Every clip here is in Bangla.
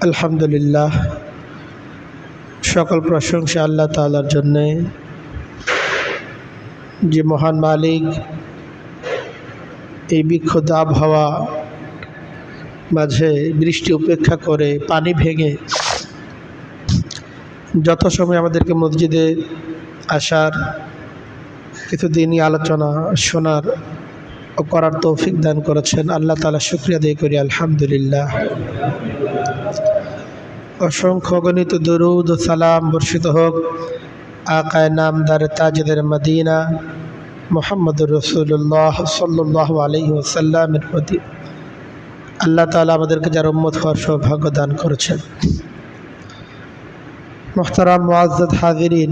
আলহামদুলিল্লাহ, সকল প্রশংসা আল্লাহ তাআলার জন্যে, যে মহান মালিক এই বিক্ষুব্ধ আবহাওয়া মাঝে বৃষ্টি উপেক্ষা করে পানি ভেঙে যথাসময়ে আমাদেরকে মসজিদে আসার, কিছু দিনই আলোচনা শোনার ও করার তৌফিক দান করেছেন। আল্লাহ তাআলা শুকরিয়া আদায় করি, আলহামদুলিল্লাহ। অসংখ্য গণিত দরুদ ও সালাম বর্ষিত হোক আকায়ে নামদার তাজদার মদিনা মুহাম্মদুর রাসূলুল্লাহ সাল্লাল্লাহু আলাইহি ওয়াসাল্লামের প্রতি। আল্লাহ তাআলা আমাদেরকে যার উম্মত হওয়ার সৌভাগ্য দান করেছেন। মুহতারাম মুআজ্জাজ হাজিরিন,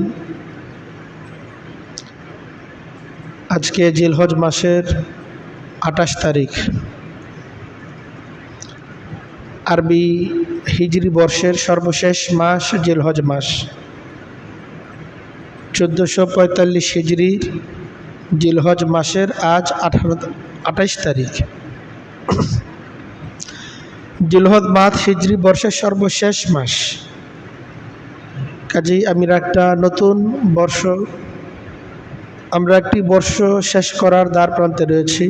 আজকে জিলহজ মাসের 28 তারিখ, আরবি হিজরি বর্ষের সর্বশেষ মাস জিলহজ মাস। 1445 হিজরির জিলহজ মাসের আজ 28 তারিখ। জিলহজ মাস হিজরি বর্ষের সর্বশেষ মাস। কাজেই আমরা একটি বর্ষ শেষ করার দ্বার প্রান্তে রয়েছি,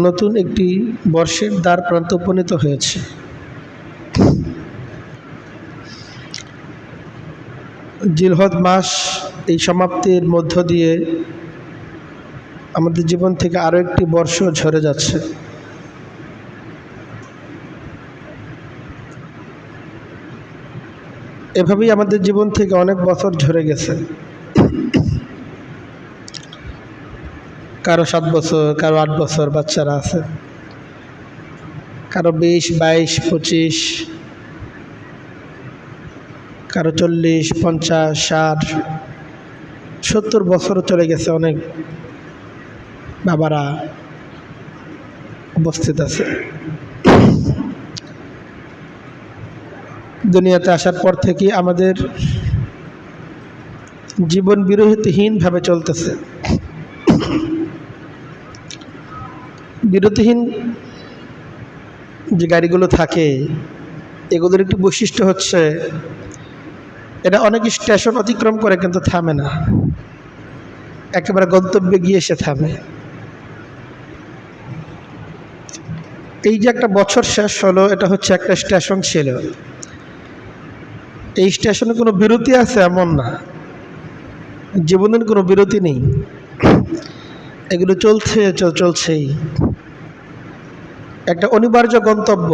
নতুন একটি বর্ষের দ্বার প্রান্তে উপনীত হয়েছে। জিলহজ মাস এই সমাপ্তির মধ্য দিয়ে আমাদের জীবন থেকে আরও একটি বর্ষ ঝরে যাচ্ছে। এভাবেই আমাদের জীবন থেকে অনেক বছর ঝরে গেছে। কারো 7 বছর, কারো 8 বছর বাচ্চারা আছে, কারো 20, 22, 25, কারো 40, 50, 60, 70 বছরও চলে গেছে। অনেক বাবারা উপস্থিত আছে। দুনিয়াতে আসার পর থেকে আমাদের জীবন বিরতিহীনভাবে চলতেছে। বিরতিহীন যে গাড়িগুলো থাকে, এগুলোর একটি বৈশিষ্ট্য হচ্ছে এটা অনেক স্টেশন অতিক্রম করে কিন্তু থামে না, একেবারে গন্তব্যে গিয়ে এসে থামে। এই যে একটা বছর শেষ হলো, এটা হচ্ছে একটা স্টেশন ছিল। এই স্টেশনে কোনো বিরতি আছে এমন না, জীবনের কোনো বিরতি নেই, এগুলো চলছেই। একটা অনিবার্য গন্তব্য,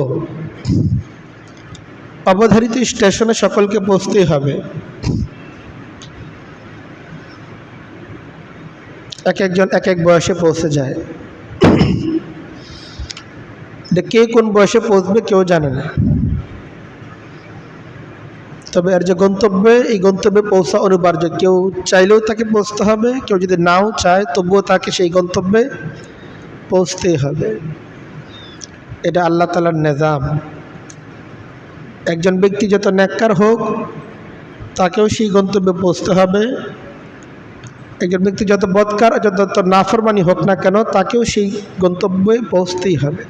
অবধারিত স্টেশনে সকলকে পৌঁছতেই হবে। একজন এক এক বয়সে পৌঁছে যায়, কে কোন বয়সে পৌঁছবে কেউ জানে না। তবে এর যে গন্তব্যে, এই গন্তব্যে পৌঁছা অনিবার্য। কেউ চাইলেও তাকে পৌঁছতে হবে, কেউ যদি নাও চায় তবুও তাকে সেই গন্তব্যে পৌঁছতেই হবে। এটা আল্লাহ তাআলার নিজাম। একজন ব্যক্তি যত নেককার হোক তাকেও সেই গন্তব্যে পৌঁছতে হবে। একজন ব্যক্তি যত বদকার, যত নাফরমানি হোক না কেন, তাকেও সেই গন্তব্যে পৌঁছতেই হবে।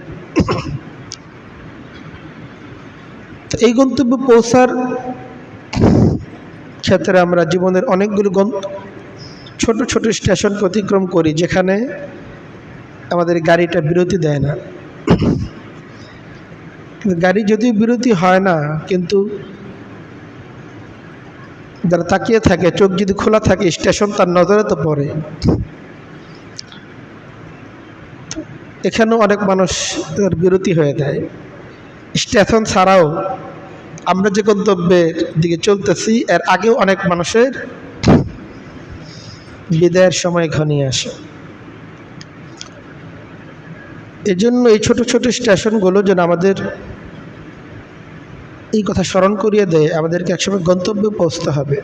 তো এই গন্তব্যে পৌঁছার ক্ষেত্রে আমরা জীবনের অনেকগুলো ছোট ছোট স্টেশনকে অতিক্রম করি, যেখানে আমাদের গাড়িটা বিরতি দেয় না। গাড়ি যদিও বিরতি হয় না, কিন্তু যারা তাকিয়ে থাকে, চোখ যদি খোলা থাকে, স্টেশন তার নজরে তো পড়ে। এখানেও অনেক মানুষের বিরতি হয়ে যায়। স্টেশন ছাড়াও আমরা যে গন্তব্যের দিকে চলতেছি, এর আগেও অনেক মানুষের বিদায়ের সময় ঘনিয়ে আসে। এজন্য এই ছোট ছোট স্টেশনগুলো যেন আমাদের এই কথা স্মরণ করিয়ে দেয়, আমাদেরকে একসময় গন্তব্যে পৌঁছতে হবে।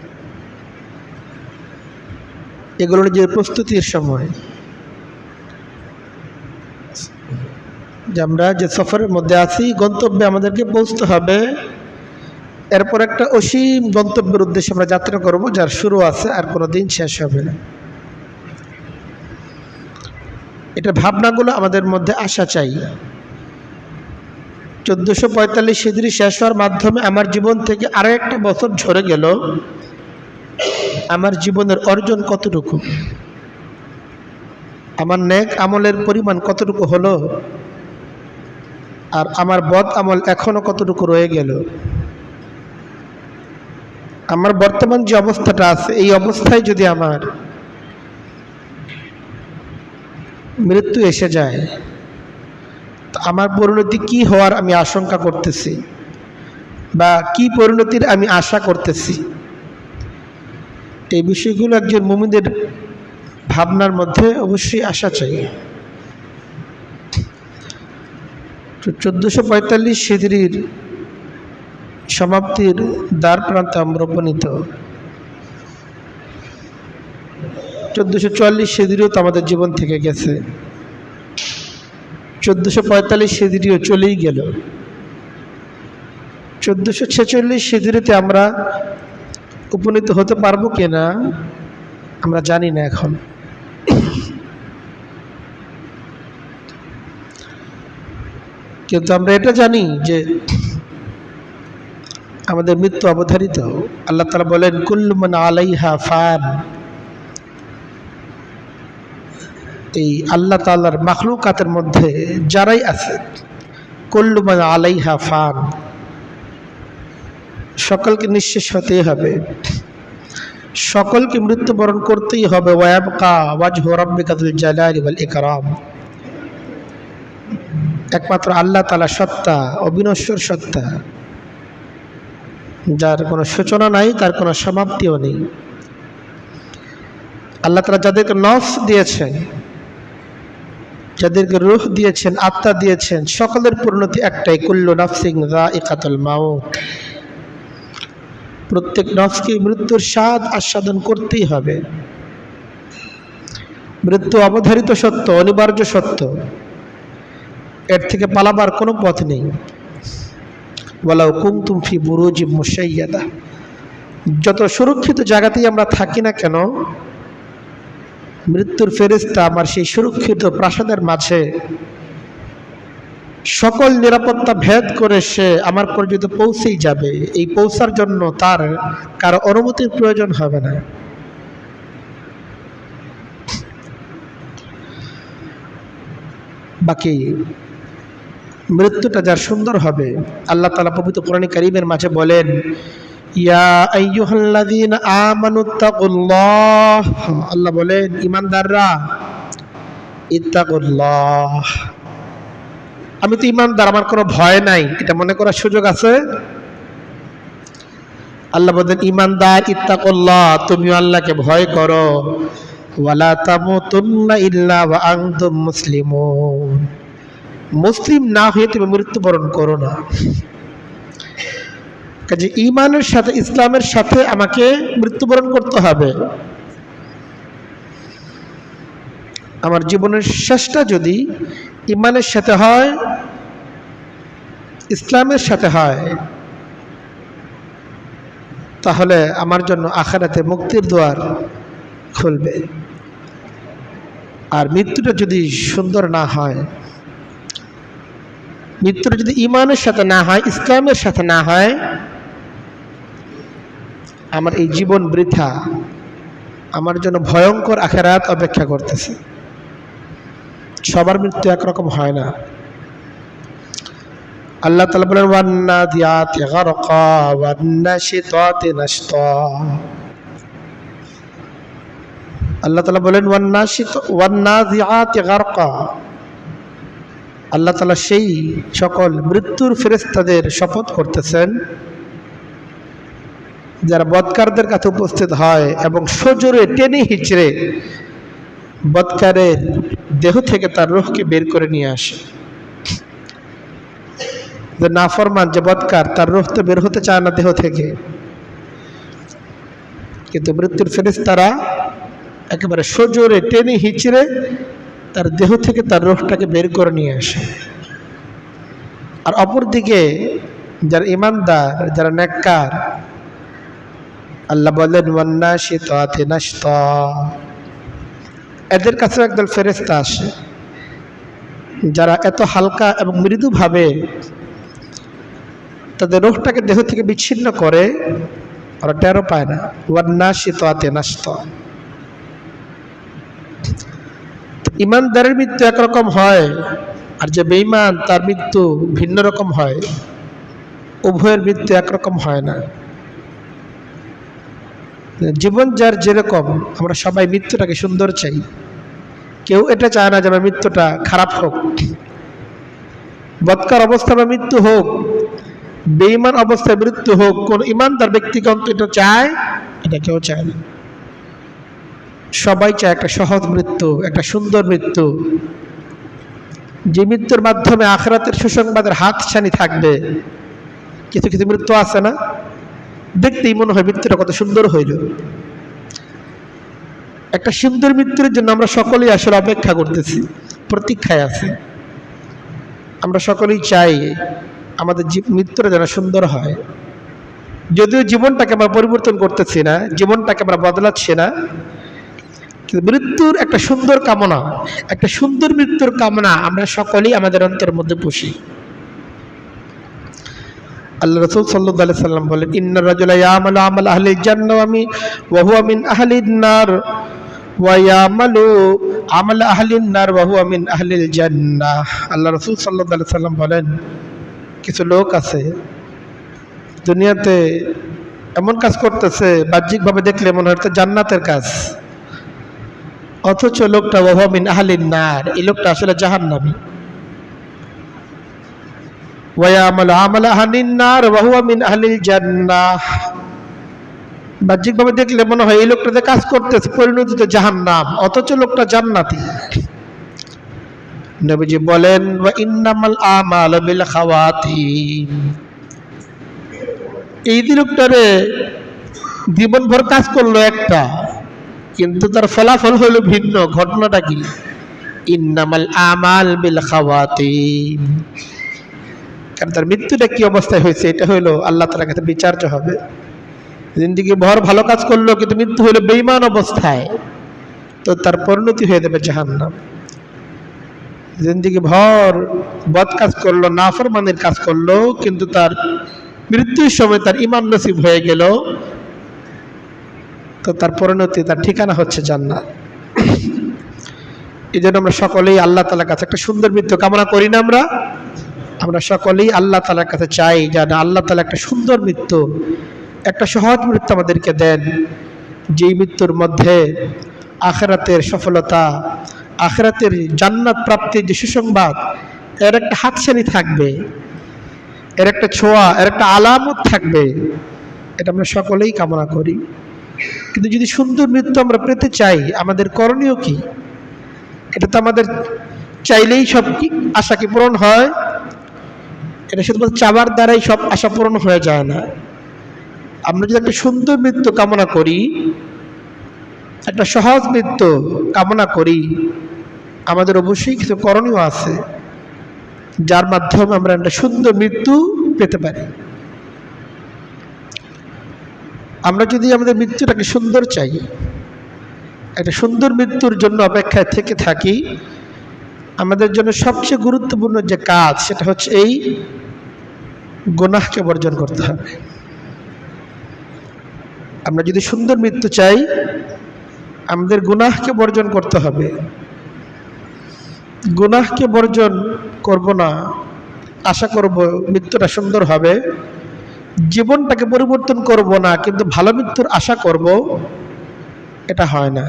এগুলোর যে প্রস্তুতির সময়, যে আমরা যে সফরের মধ্যে আছি, গন্তব্যে আমাদেরকে পৌঁছতে হবে। এরপর একটা অসীম গন্তব্যের উদ্দেশ্যে আমরা যাত্রা করব, যার শুরু আছে আর কোনো দিন শেষ হবে না। এটা ভাবনাগুলো আমাদের মধ্যে আসা চাই। 1445 হিজরি শেষ হওয়ার মাধ্যমে আমার জীবন থেকে আরো একটা বছর ঝরে গেল। আমার জীবনের অর্জন কতটুকু, আমার নেক আমলের পরিমাণ কতটুকু হলো, আর আমার বদ আমল এখনো কতটুকু রয়ে গেল। আমার বর্তমান যে অবস্থাটা আছে, এই অবস্থায় যদি আমার মৃত্যু এসে যায়, তো আমার পরিণতি কি হওয়ার আমি আশঙ্কা করতেছি, বা কি পরিণতির আমি আশা করতেছি, এই বিষয়গুলো একজন মুমিনের ভাবনার মধ্যে অবশ্যই আসা চাই। 1445 হিজরির সমাপ্তির দ্বার প্রান্তে আমরা উপনীত। 1444 হিজরিও তো আমাদের জীবন থেকে গেছে, 1445 হিজরিও চলেই গেল। 1446 হিজরিতে আমরা উপনীত হতে পারবো কিনা আমরা জানি না এখন। কিন্তু আমরা এটা জানি যে আমাদের মৃত্যু অবধারিত। আল্লাহ তাআলা বলেন, কুল্লু মান আলাইহা ফান। এই আল্লাহ তাআলার মাখলুকাতের মধ্যে যারাই আছে, কুল্লু মান আলাইহা ফান, সকলকে নিঃশেষ হতেই হবে, সকলকে মৃত্যুবরণ করতেই হবে। ওয়ায়াবকা ওয়াজহু রাব্বিকা যুল জালালি ওয়াল ইকরাম। একমাত্র আল্লাহ তাআলা সত্তা, অবিনশ্বর সত্তা, যার কোনো সূচনা নাই, তার কোনো সমাপ্তিও নেই। আল্লাহ তাআলা যাদেরকে নফস দিয়েছেন, যাদেরকে রূহ দিয়েছেন, আত্মা দিয়েছেন, সকলের পরিণতি একটাই, কুল্লু নাফসিন যায়িকাতুল মাউত। প্রত্যেক নফসকে মৃত্যুর স্বাদ আস্বাদন করতেই হবে। মৃত্যু অবধারিত সত্য, অনিবার্য সত্য, এর থেকে পালাবার কোনো পথ নেই। ওয়ালাউ কুনতুম ফি বুরুজিম মুশাইয়াদা, যত সুরক্ষিত জায়গাতেই আমরা থাকি না কেন, মৃত্যুর ফেরেশতা আমার সেই সুরক্ষিত প্রাসাদের মাঝে সকল নিরাপত্তা ভেদ করে সে আমার পর্যন্ত পৌঁছেই যাবে। এই পৌঁছার জন্য তার কারো অনুমতির প্রয়োজন হবে না। বাকি মৃত্যুটা যার সুন্দর হবে, আল্লাহ তাআলা পবিত্র কোরআনে কারীমের মাঝে বলেন, ইয়া আইয়ুহাল্লাযীনা আমানুত্তাকুল্লাহ। আল্লাহ বলেন, ঈমানদাররা, ইত্তাকুল্লাহ। আমি তো ঈমানদার, আমার কোনো ভয় নাই, এটা মনে করার সুযোগ আছে? আল্লাহ বলেন, ঈমানদার, ইত্তাকুল্লাহ, তুমিও আল্লাহকে ভয় করো। ওয়ালা তামুতুন্না ইল্লা ওয়া আনতুম মুসলিমুন, মুসলিম না হয়ে তুমি মৃত্যুবরণ করো না। কাজে ঈমানের সাথে, ইসলামের সাথে আমাকে মৃত্যুবরণ করতে হবে। আমার জীবনের শেষটা যদি ঈমানের সাথে হয়, ইসলামের সাথে হয়, তাহলে আমার জন্য আখিরাতে মুক্তির দুয়ার খুলবে। আর মৃত্যুটা যদি সুন্দর না হয়, মৃত্যুটা যদি ঈমানের সাথে না হয়, ইসলামের সাথে না হয়, আমার এই জীবন বৃথা। আমার জন্য ভয়ঙ্কর আখিরাত অপেক্ষা করতেছে। সবার মৃত্যু একরকম হয় না। আল্লাহ তাআলা বলেন, ওয়ান্নাদিয়াতি গারকা ওয়ান্নাশিতাতি নাশতা। আল্লাহ তাআলা বলেন, ওয়ান্নাদিয়াতি গারকা। আল্লাহ তাআলা সেই সকল মৃত্যুর ফেরেশতাদের শপথ করতেছেন যারা বদকারদের কাছে উপস্থিত হয় এবং সজোরে টেনে হিচড়ে বদকারের দেহ থেকে তার রূহকে বের করে নিয়ে আসে। যে নাফরমান, যে বদকার, তার রূহ তো বের হতে চায় না দেহ থেকে, কিন্তু মৃত্যুর ফেরেশতারা একেবারে সজোরে টেনে হিচড়ে তার দেহ থেকে তার রূহটাকে বের করে নিয়ে আসে। আর অপরদিকে যারা ঈমানদার, যারা নেককার, আল্লাহ বলেন, ওয়ান্নাশিতাতি নাশতা, এদের কাছে একদল ফেরেশতা আসে যারা এত হালকা এবং মৃদুভাবে তাদের রূহটাকে দেহ থেকে বিচ্ছিন্ন করে, ওরা টেরও পায় না। ওয়ান্নাশিতাতে নাশতা। ইমানদারের মৃত্যু একরকম হয়, আর যে বেঈমান তার মৃত্যু ভিন্ন রকম হয়। উভয়ের মৃত্যু একরকম হয় না। জীবন যার যেরকম, আমরা সবাই মৃত্যুটাকে সুন্দর চাই। কেউ এটা চায় না যে আমার মৃত্যুটা খারাপ হোক, বদকার অবস্থায় আমার মৃত্যু হোক, বেঈমান অবস্থায় মৃত্যু হোক। কোন ইমানদার ব্যক্তিগণ এটা চায়? এটা কেউ চায় না। সবাই চায় একটা সহজ মৃত্যু, একটা সুন্দর মৃত্যু, যে মৃত্যুর মাধ্যমে আখিরাতের সুসংবাদের হাতছানি থাকবে। কিছু কিছু মৃত্যু আছে না, দেখতেই মনে হয় মৃত্যুটা কত সুন্দর হইল। একটা সুন্দর মৃত্যুর জন্য আমরা সকলেই আসলে অপেক্ষা করতেছি, প্রতীক্ষায় আছি। আমরা সকলেই চাই আমাদের মৃত্যুটা যেন সুন্দর হয়। যদিও জীবনটাকে আমরা পরিবর্তন করতেছি না, জীবনটাকে আমরা বদলাচ্ছি না, কিন্তু মৃত্যুর একটা সুন্দর কামনা, একটা সুন্দর মৃত্যুর কামনা আমরা সকলেই আমাদের অন্তরের মধ্যে পুষি। আল্লাহ রাসূল সাল্লাল্লাহু আলাইহি সাল্লাম বলেন, ইন্নার রাজুলা ইয়ামালু আমাল আহলিল জান্নাহ ওয়া হুয়া মিন আহলিন নার ওয়া ইয়ামালু আমাল আহলিন নার ওয়া হুয়া মিন আহলিল জান্নাহ। আল্লাহ রাসূল সাল্লাল্লাহু আলাইহি সাল্লাম বলেন, কিছু লোক আছে দুনিয়াতে এমন কাজ করতেছে, বাহ্যিকভাবে দেখলে মনে হয় জান্নাতের কাজ, অথচ লোকটা ওয়া হুয়া মিন আহলিন নার, এই লোকটা আসলে জাহান্নামী। বাহ্যিকভাবে দেখলে মনে হয় এই লোকটাতে কাজ করতেছে, পরিণতিতে জাহান্নাম, অথচ লোকটা জান্নাতি। নবীজি বলেন, ওয়া ইন্নামাল আমালু বিল খাওয়াতিম। এই লোকটারে জীবনভর কাজ করলো একটা, কিন্তু তার ফলাফল হলো ভিন্ন। ঘটনাটা কি? ইন্নামাল আমাল বিল খাওয়াতিম। কারণ তার মৃত্যুটা কি অবস্থায় হয়েছে, এটা হইলো আল্লাহ তাআলার কাছে বিচার্য হবে। জিন্দেগি ভর ভালো কাজ করলো, কিন্তু মৃত্যু হইলো বেঈমান অবস্থায়, তো তার পরিণতি হয়ে যাবে জাহান্নাম। জিন্দেগি ভর বদ কাজ করলো, নাফরমানির কাজ করলো, কিন্তু তার মৃত্যুর সময় তার ঈমান নসিব হয়ে গেল, তো তার পরিণতি, তার ঠিকানা হচ্ছে জান্নাত। এই জন্য আমরা সকলেই আল্লাহ তাআলার কাছে একটা সুন্দর মৃত্যু কামনা করি না? আমরা সকলেই আল্লাহ তাআলার কাছে চাই যেন আল্লাহ তাআলা একটা সুন্দর মৃত্যু, একটা সহজ মৃত্যু আমাদেরকে দেন, যেই মৃত্যুর মধ্যে আখিরাতের সফলতা, আখিরাতের জান্নাত প্রাপ্তির যে সুসংবাদ, এর একটা হাতছানি থাকবে, এর একটা ছোঁয়া, এর একটা আলামত থাকবে। এটা আমরা সকলেই কামনা করি। কিন্তু যদি সুন্দর মৃত্যু আমরা পেতে চাই, আমাদের করণীয় কি? এটা তো আমাদের চাইলেই সব আশা কি পূরণ হয়? এটা শুধুমাত্র চাওয়ার দ্বারাই সব আশা পূরণ হয়ে যায় না। আমরা যদি একটা সুন্দর মৃত্যু কামনা করি, একটা সহজ মৃত্যু কামনা করি, আমাদের অবশ্যই কিছু করণীয় আছে, যার মাধ্যমে আমরা একটা সুন্দর মৃত্যু পেতে পারি। আমরা যদি আমাদের মৃত্যুটাকে সুন্দর চাই, একটা সুন্দর মৃত্যুর জন্য অপেক্ষায় থেকে থাকি, আমাদের জন্য সবচেয়ে গুরুত্বপূর্ণ যে কাজ, সেটা হচ্ছে এই গুনাহকে বর্জন করতে হবে। আমরা যদি সুন্দর মৃত্যু চাই, আমাদের গুনাহকে বর্জন করতে হবে। গুনাহকে বর্জন করব না, আশা করব মৃত্যুটা সুন্দর হবে, জীবনটাকে পরিবর্তন করব না, কিন্তু ভালো মৃত্যুর আশা করব, এটা হয় না।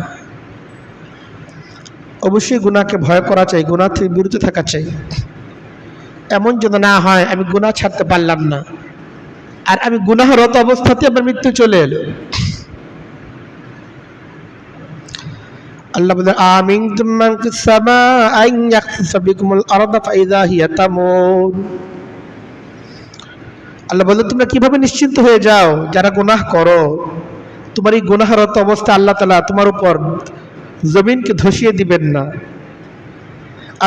অবশ্যই গুনাহকে ভয় করা চাই, গুনাহ থেকে বিরত থাকা চাই। এমন যেন না হয় আমি গুনাহ ছাড়তে পারলাম না, আর আমি গুনাহরত অবস্থাতে আমার মৃত্যু চলে এলো। আল্লাহ বলেন, আমিনতুম মান ফিস সামাই আন ইয়াখসিফা বিকুমুল আরদা ফাইযা হিয়া তামুর। আল্লাহ বলেন, তোমরা কিভাবে নিশ্চিন্ত হয়ে যাও যারা গুনাহ করো, তোমার এই গুনাহরত অবস্থা আল্লাহ তাআলা তোমার উপর জমিনকে ধসিয়ে দিবেন না।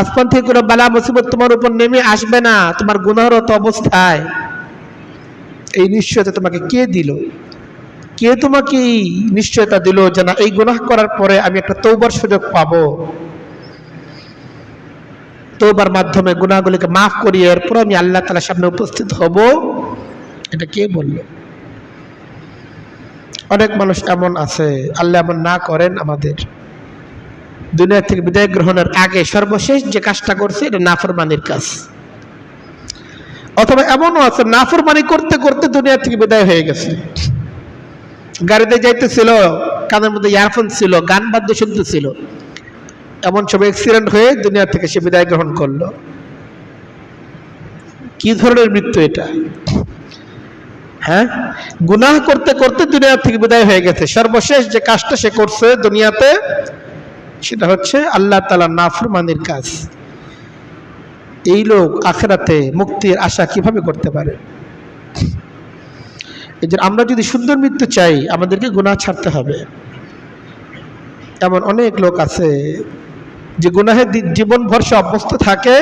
আসমান থেকে কোনো বালা মুসিবত তোমার উপর নেমে আসবে না তোমার গুনাহরত অবস্থায়। এই নিশ্চয়তা তোমাকে কে দিল? কে তোমাকে এই নিশ্চয়তা দিল যে না, এই গুনাহ করার পরে আমি একটা তওবার সুযোগ পাবো, তওবার মাধ্যমে গুনাহগুলিকে মাফ করিয়ে এরপর আমি আল্লাহ তাআলার সামনে উপস্থিত হব, এটা কে বলল? অনেক মানুষ এমন আছে, আল্লাহ এমন না করেন, আমাদের দুনিয়া থেকে বিদায় গ্রহণের আগে সর্বশেষ যে কাজটা করছে এটা নাফরমানির কাজ। অথবা এমনও আছে নাফরমানি করতে করতে দুনিয়া থেকে বিদায় হয়ে গেছে। গাড়িতে যাইতেছিল, কানের মধ্যে ইয়ারফোন ছিল, গান বাদ্য শুনতেছিল, এমন সব অ্যাক্সিডেন্ট হয়ে দুনিয়া থেকে সে বিদায় গ্রহণ করলো। কি ধরনের মৃত্যু এটা? হ্যাঁ, গুনাহ করতে করতে দুনিয়া থেকে বিদায় হয়ে গেছে। সর্বশেষ যে কাজটা সে করছে দুনিয়াতে সেটা হচ্ছে আল্লাহ তাআলার নাফরমানির কাজ। এই লোক আখিরাতে মুক্তির আশা কিভাবে করতে পারে? এই যে আমরা যদি সুন্দর মৃত্যু চাই, আমাদেরকে গুনাহ ছাড়তে হবে। এমন অনেক লোক আছে যে গুনাহে জীবন ভর সে অভ্যস্ত থাকে,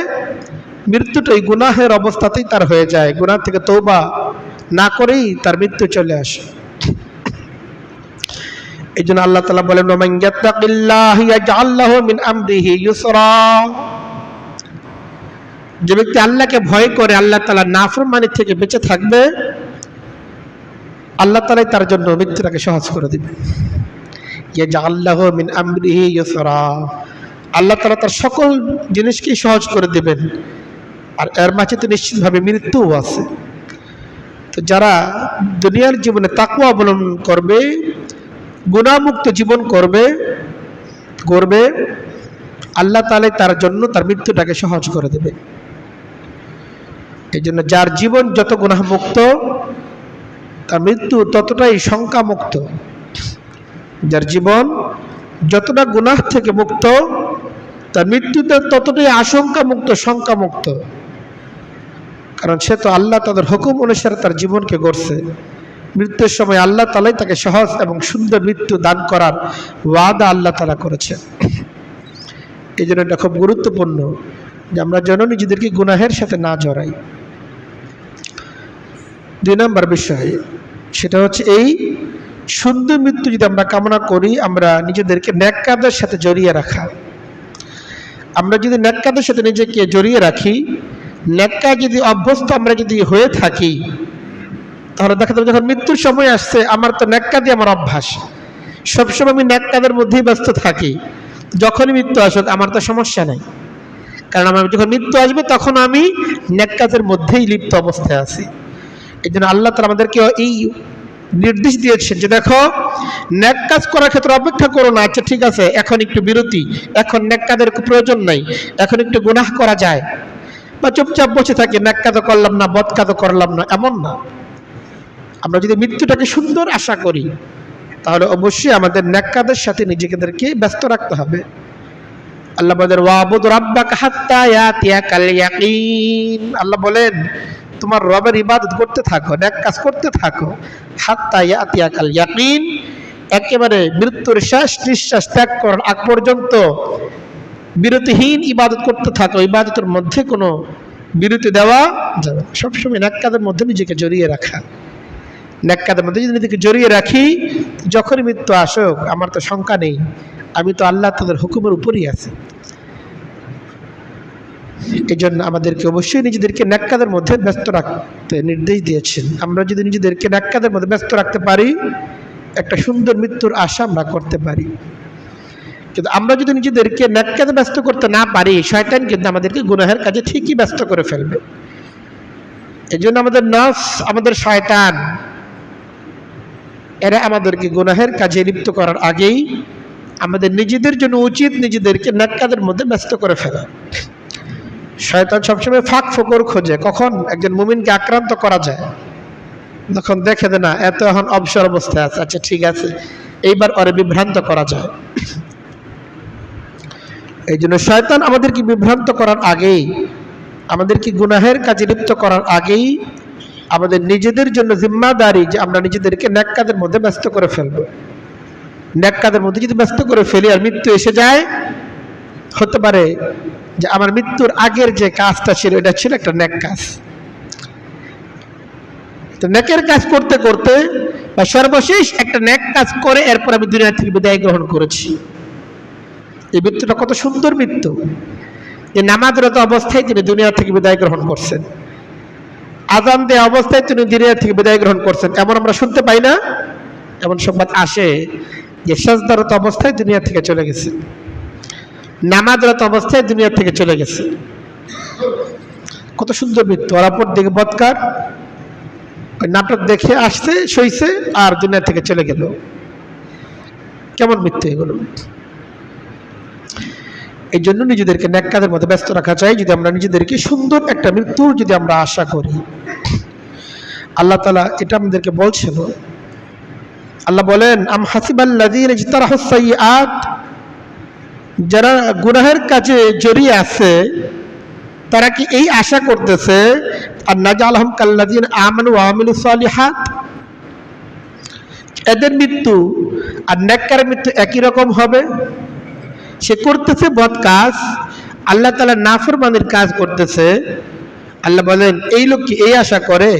মৃত্যুটা এই গুনাহের অবস্থাতেই তার হয়ে যায়। গুনাহ থেকে তওবা না করেই তার মৃত্যু চলে আসে। এই জন্য আল্লাহ তাআলা বলেন, ওমান ইয়াত্তাকিল্লাহ ইয়াজআল লাহু মিন আমরিহি ইউসরা। যে ব্যক্তি আল্লাহকে ভয় করে আল্লাহ তাআলার নাফরমানি থেকে বেঁচে থাকবে, আল্লাহ তাআলাই তার জন্য মৃত্যুটাকে সহজ করে দিবেন। ইয়াজআল লাহু মিন আমরিহি ইউসরা, আল্লাহ তাআলা তার সকল জিনিসকেই সহজ করে দিবেন। আর এর মাঝে তো নিশ্চিতভাবে মৃত্যুও আছে। তো যারা দুনিয়ার জীবনে তাকওয়া অবলম্বন করবে, গুনাহমুক্ত জীবন করবে, আল্লাহ তাআলা তার জন্য তার মৃত্যুটাকে সহজ করে দেবে। এই জন্য যার জীবন যত গুনাহমুক্ত, তার মৃত্যু ততটাই শঙ্কামুক্ত। যার জীবন যতটা গুনাহ থেকে মুক্ত, তার মৃত্যুতে ততটাই আশঙ্কামুক্ত, শঙ্কামুক্ত। কারণ সে তো আল্লাহ তাদের হুকুম অনুসারে তার জীবনকে গড়ছে। মৃত্যুর সময় আল্লাহ তাআলাই তাকে সহজ এবং সুন্দর মৃত্যু দান করার ওয়াদা আল্লাহ তাআলা করেছেন। এই জন্য এটা খুব গুরুত্বপূর্ণ যে আমরা যেন নিজেদেরকে গুনাহের সাথে না জড়াই। 2 নম্বর বিষয় সেটা হচ্ছে এই সুন্দর মৃত্যু যদি আমরা কামনা করি, আমরা নিজেদেরকে নেক কাজের সাথে জড়িয়ে রাখা। আমরা যদি নেক কাজের সাথে নিজেকে জড়িয়ে রাখি, নেক কাজ যদি অভ্যস্ত আমরা যদি হয়ে থাকি, তাহলে দেখা যাবে যখন মৃত্যুর সময় আসছে, আমার তো নেক কাজই আমার অভ্যাস, সবসময় আমি নেক কাজের মধ্যেই ব্যস্ত থাকি। যখনই মৃত্যু আসুক আমার তো সমস্যা নাই, কারণ আমার যখন মৃত্যু আসবে তখন আমি নেক কাজের মধ্যেই লিপ্ত অবস্থায় আছি। এই জন্য আল্লাহ তাআলা আমাদেরকে এই নির্দেশ দিয়েছেন যে দেখো, নেক কাজ করার ক্ষেত্রে অপেক্ষা করো না। আচ্ছা ঠিক আছে, এখন একটু বিরতি, এখন নেক কাজের প্রয়োজন নাই, এখন একটু গুনাহ করা যায়, বা চুপচাপ বসে থাকি, নেক কাজও করলাম না, বদ কাজও করলাম না, এমন না। আমরা যদি মৃত্যুটাকে সুন্দর আশা করি, তাহলে অবশ্যই আমাদের নেক কাজের সাথে নিজেদেরকে ব্যস্ত রাখতে হবে। আল্লাহ বলেন, ওয়াবুদ রাব্বাকা হাত্তা ইয়াতিয়াকাল ইয়াকিন। আল্লাহ বলেন তোমার রবের ইবাদত করতে থাকো, নেক কাজ করতে থাকো, হাত্তা ইয়াতিয়াকাল ইয়াকিন, একেবারে মৃত্যুর শেষ নিঃশ্বাস ত্যাগ করার আগ পর্যন্ত বিরতিহীন ইবাদত করতে থাকো। ইবাদতের মধ্যে কোনো বিরতি দেওয়া যাবে না। সবসময় নেক কাজের মধ্যে নিজেকে জড়িয়ে রাখা। নেক কাজের মধ্যে যদি নিজেকে জড়িয়ে রাখি, যখনই মৃত্যু আসুক আমার তো শঙ্কা নেই, আমি তো আল্লাহ তাদের হুকুমের উপরই আছি। এই জন্য আমাদেরকে অবশ্যই নিজেদেরকে নেক কাজের মধ্যে ব্যস্ত রাখতে নির্দেশ দিয়েছেন। আমরা যদি নিজেদেরকে নেক কাজের মধ্যে ব্যস্ত রাখতে পারি, একটা সুন্দর মৃত্যুর আশা আমরা করতে পারি। কিন্তু আমরা যদি নিজেদেরকে নেক কাজে ব্যস্ত করতে না পারি, শয়তান কিন্তু আমাদেরকে গুনাহের কাজে ঠিকই ব্যস্ত করে ফেলবে। এই জন্য আমাদের নফস, আমাদের শয়তান, এরা আমাদেরকে গুনাহের কাজে লিপ্ত করার আগেই আমাদের নিজেদের জন্য উচিত নিজেদেরকে নেক কাজের মধ্যে ব্যস্ত করে ফেলা। শয়তান সবসময় ফাঁক ফোকর খোঁজে, কখন একজন মুমিনকে আক্রান্ত করা যায়। যখন দেখে যে না, এত এখন অবসর অবস্থায় আছে, আচ্ছা ঠিক আছে, এইবার ওরে বিভ্রান্ত করা যায়। এই জন্য শয়তান আমাদেরকে বিভ্রান্ত করার আগেই, আমাদেরকে গুনাহের কাজে লিপ্ত করার আগেই আমাদের নিজেদের জন্য জিম্মাদারি যে আমরা নিজেদেরকে নেক কাজের মধ্যে ব্যস্ত করে ফেলবো। নেক কাজের মধ্যে যদি ব্যস্ত করে ফেলি আর মৃত্যু এসে যায়, হতে পারে যে আমার মৃত্যুর আগের যে কাজটা ছিল এটা ছিল একটা নেক কাজ। তো নেকের কাজ করতে করতে বা সর্বশেষ একটা নেক কাজ করে এরপর আমি দুনিয়া থেকে বিদায় গ্রহণ করেছি। এই মৃত্যুটা কত সুন্দর মৃত্যু, যে নামাজরত অবস্থায় তিনি দুনিয়া থেকে বিদায় গ্রহণ করছেন। আযান দেওয়া অবস্থায় তিনি দুনিয়া থেকে বিদায় গ্রহণ করছেন, এমন আমরা শুনতে পাই না? এমন সংবাদ আসে যে সিজদারত অবস্থায় দুনিয়া থেকে চলে গেছে, নামাজরত অবস্থায় দুনিয়া থেকে চলে গেছে। কত সুন্দর মৃত্যু। আর অপর দিকে বৎকার ওই নাটক দেখে আসছে, সইছে, আর দুনিয়া থেকে চলে গেল। কেমন মৃত্যু এগুলো! এই জন্য নিজেদেরকে নেক কাজের মধ্যে ব্যস্ত রাখা চাই। যদি আমরা নিজেদেরকে সুন্দর একটা মৃত্যুর যদি আমরা আশা করি, আল্লাহ তাআলা এটা আমাদেরকে বলছেন। আল্লাহ বলেন, আম হাসিবাল্লাযীনা ইজতারাহুস সাইয়্যাত, যারা গুনাহের কাজে জড়িয়ে আছে তারা কি এই আশা করতেছে আর নাজালহুম কাল্লাযীনা আমানু ওয়া আমিলুস সালিহাত, এদের মৃত্যু আর নেককার মৃত্যু একই রকম হবে? সে করতেছে বদ কাজ, আল্লাহ তাআলা নাফরমানির কাজ করতেছে। আল্লাহ বলেন, এই লোক কি এই আশা করে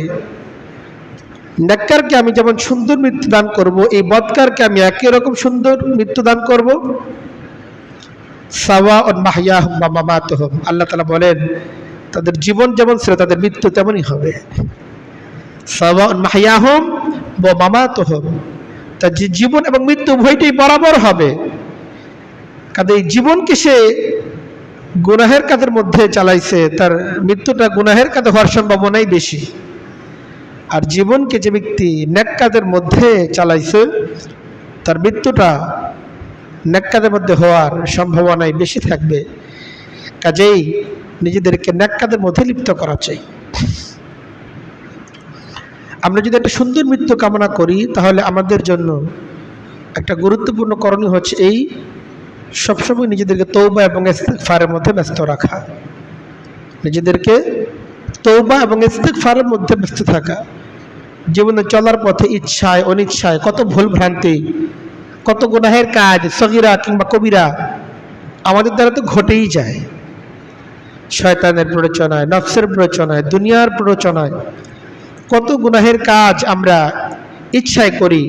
নেককারকে আমি যেমন সুন্দর মৃত্যু দান করব, এই বদকারকে আমি একই রকম সুন্দর মৃত্যু দান করব? সাওয়াউন মাহইয়াহুম ওয়া মামাতুহুম, আল্লাহ তাআলা বলেন তাদের জীবন যেমন ছিল তাদের মৃত্যু তেমনই হবে। সাওয়াউন মাহইয়াহুম ওয়া মামাতুহুম, তার জীবন এবং মৃত্যু উভয়টাই বরাবর হবে। কারণ এই জীবনকে সে গুনাহের কাজের মধ্যে চালাইছে, তার মৃত্যুটা গুনাহের কাজে হওয়ার সম্ভাবনাই বেশি। আর জীবনকে যে ব্যক্তি নেক কাজের মধ্যে চালাইছে তার মৃত্যুটা নেক কাজের মধ্যে হওয়ার সম্ভাবনাই বেশি থাকবে। কাজেই নিজেদেরকে নেক কাজের মধ্যে লিপ্ত করা চাই। আমরা যদি একটা সুন্দর মৃত্যু কামনা করি তাহলে আমাদের জন্য একটা গুরুত্বপূর্ণ করণীয় হচ্ছে এই, সবসময় নিজেদেরকে তওবা এবং ইস্তিগফারের মধ্যে ব্যস্ত রাখা। নিজেদেরকে তওবা এবং ইস্তিগফারের মধ্যে ব্যস্ত থাকা। জীবনে চলার পথে ইচ্ছায় অনিচ্ছায় কত ভুল ভ্রান্তি, কত গুনাহের কাজ সগীরা কিংবা কবিরা আমাদের দ্বারা তো ঘটেই যায়। শয়তানের প্ররোচনায়, নফসের প্ররোচনায়, দুনিয়ার প্ররোচনায় কত গুনাহের কাজ আমরা ইচ্ছায় করি।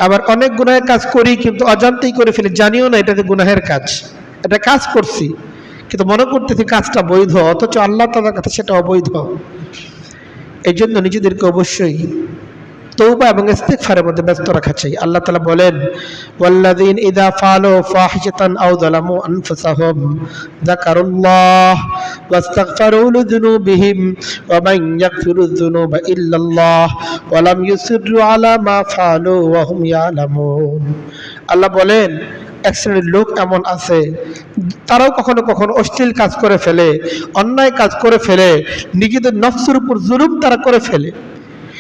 আবার অনেক গুনাহের কাজ করি কিন্তু অজান্তেই করে ফেলি, জানিও না এটা যে গুনাহের কাজ। এটা কাজ করছি কিন্তু মনে করতেছি কাজটা বৈধ, অথচ আল্লাহ তাআলার কাছে সেটা অবৈধ। এই জন্য নিজেদেরকে অবশ্যই তওবা এবং ইস্তিগফারের মধ্যে ব্যস্ত রাখা চাই। আল্লাহ তাআলা বলেন, ওয়াল্লাযীনা ইযা ফাআলু ফাহিশাতান আও যালামু আনফুসাহুম যাকারুল্লাহ ওয়াস্তাগফারু লিযুনুবিহিম ওয়া মান ইয়াগফিরুয যুনুবা ইল্লাল্লাহ ওয়া লাম ইউসিররু আলা মা ফাআলু ওয়া হুম ইয়ালামুন। আল্লাহ বলেন, এক শ্রেণীর লোক এমন আছে তারাও কখনো কখনো অশ্লীল কাজ করে ফেলে, অন্যায় কাজ করে ফেলে, নিজেদের নফসের উপর জুলুম তারা করে ফেলে,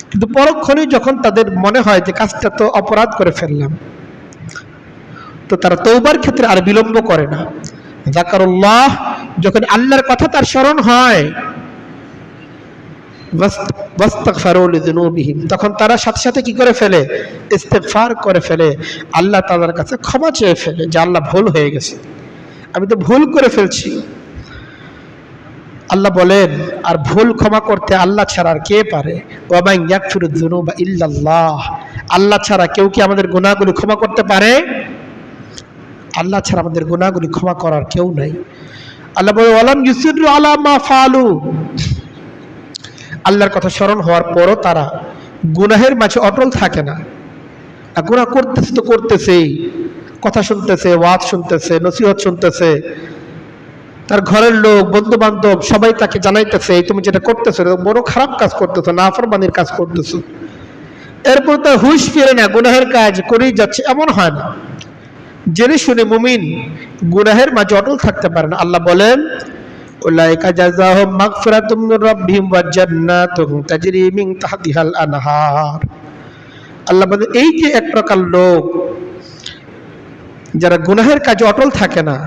কিন্তু পরক্ষণেই যখন তাদের মনে হয় যে কাজটা তো অপরাধ করে ফেললাম, তো তারা তওবার ক্ষেত্রে আর বিলম্ব করে না। যাকারুল্লাহ, যখন আল্লাহর কথা তার স্মরণ হয়, ওয়াস্তাগফারু লিযুনুবিহিম, তখন তারা সাথে সাথে কি করে ফেলে? ইস্তিগফার করে ফেলে, আল্লাহ তাআলার কাছে ক্ষমা চেয়ে ফেলে যে আল্লাহ ভুল হয়ে গেছে, আমি তো ভুল করে ফেলছি। আল্লাহ বলেন, আর ভুল ক্ষমা করতে আল্লাহ ছাড়া আর কে পারে? ওয়া মান ইয়াগফিরুয যুনুবা ইল্লাল্লাহ, আল্লাহ ছাড়া কেউ কি আমাদের গুনাহগুলি ক্ষমা করতে পারে? আল্লাহ ছাড়া আমাদের গুনাহগুলি ক্ষমা করার কেউ নাই। আল্লাহ বলে, ওয়া লাম ইউসিররু আলা মা ফাআলু, আল্লাহর কথা স্মরণ হওয়ার পরও তারা গুনাহের মাঝে অটল থাকে না। গুনাহ করতেছে তো করতেছেই, কথা শুনতেছে, ওয়াজ শুনতেছে, নসিহত শুনতেছে, তার ঘরের লোক, বন্ধু বান্ধব সবাই তাকে জানাইতেছে, এই তুমি যেটা করতেছো বড় খারাপ কাজ করতেছো, নাফরমানির কাজ করতেছো। এরপর তার হুঁশ ফিরে না, গুনাহের কাজ করেই যাচ্ছে। এমন হয় না, জেনে শুনে মুমিন গুনাহের মাঝে অটল থাকতে পারে না। আল্লাহ বলেন, উলাইকা জাযাহুম মাগফিরাতুম মির রাব্বিহিম ওয়া জান্নাতুন তাজরি মিন তাহতিহাল আনহার। আল্লাহ বলেন, এই যে এক প্রকার লোক যারা গুনাহের কাজে অটল থাকে না,